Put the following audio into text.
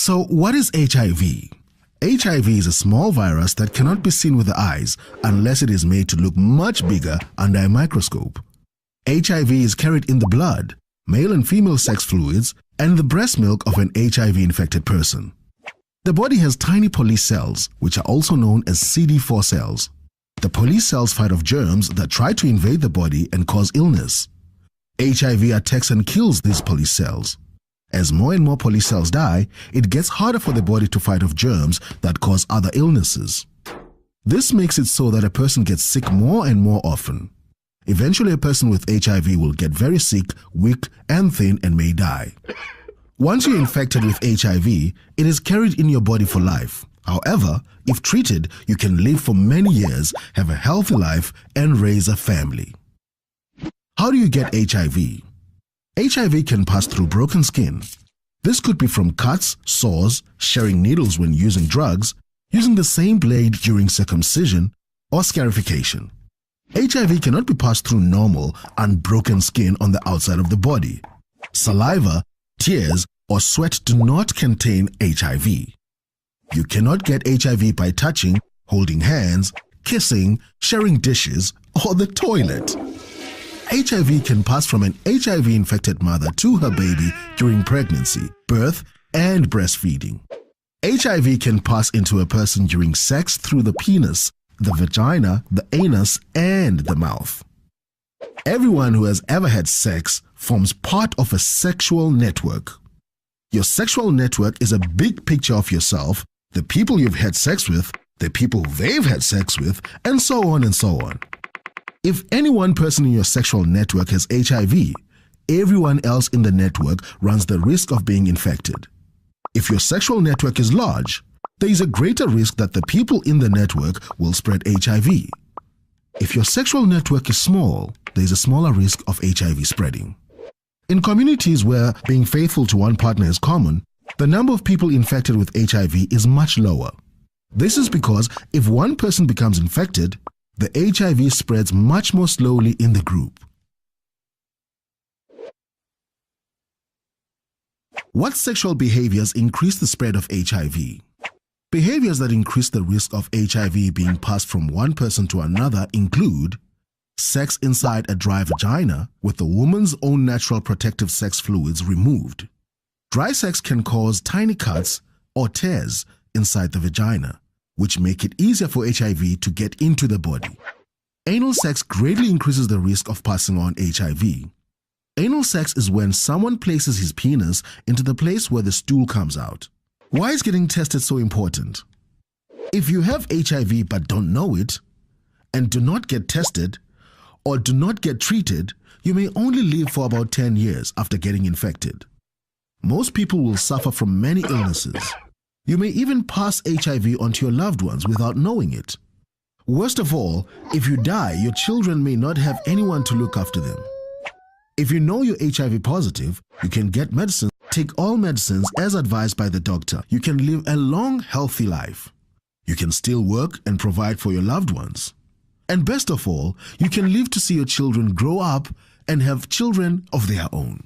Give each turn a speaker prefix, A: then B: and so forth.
A: So what is HIV? HIV is a small virus that cannot be seen with the eyes unless it is made to look much bigger under a microscope. HIV is carried in the blood, male and female sex fluids, and the breast milk of an HIV-infected person. The body has tiny police cells, which are also known as CD4 cells. The police cells fight off germs that try to invade the body and cause illness. HIV attacks and kills these police cells. As more and more police cells die, it gets harder for the body to fight off germs that cause other illnesses. This makes it so that a person gets sick more and more often. Eventually, a person with HIV will get very sick, weak, and thin and may die. Once you're infected with HIV, it is carried in your body for life. However, if treated, you can live for many years, have a healthy life, and raise a family. How do you get HIV? HIV can pass through broken skin. This could be from cuts, sores, sharing needles when using drugs, using the same blade during circumcision, or scarification. HIV cannot be passed through normal, unbroken skin on the outside of the body. Saliva, tears, or sweat do not contain HIV. You cannot get HIV by touching, holding hands, kissing, sharing dishes, or the toilet. HIV can pass from an HIV-infected mother to her baby during pregnancy, birth, and breastfeeding. HIV can pass into a person during sex through the penis, the vagina, the anus, and the mouth. Everyone who has ever had sex forms part of a sexual network. Your sexual network is a big picture of yourself, the people you've had sex with, the people they've had sex with, and so on and so on. If any one person in your sexual network has HIV, everyone else in the network runs the risk of being infected. If your sexual network is large, there is a greater risk that the people in the network will spread HIV. If your sexual network is small, there is a smaller risk of HIV spreading. In communities where being faithful to one partner is common, the number of people infected with HIV is much lower. This is because if one person becomes infected, the HIV spreads much more slowly in the group. What sexual behaviors increase the spread of HIV? Behaviors that increase the risk of HIV being passed from one person to another include sex inside a dry vagina with the woman's own natural protective sex fluids removed. Dry sex can cause tiny cuts or tears inside the vagina, which make it easier for HIV to get into the body. Anal sex greatly increases the risk of passing on HIV. Anal sex is when someone places his penis into the place where the stool comes out. Why is getting tested so important? If you have HIV but don't know it, and do not get tested, or do not get treated, you may only live for about 10 years after getting infected. Most people will suffer from many illnesses. You may even pass HIV onto your loved ones without knowing it. Worst of all, if you die, your children may not have anyone to look after them. If you know you're HIV positive, you can get medicine. Take all medicines as advised by the doctor. You can live a long, healthy life. You can still work and provide for your loved ones. And best of all, you can live to see your children grow up and have children of their own.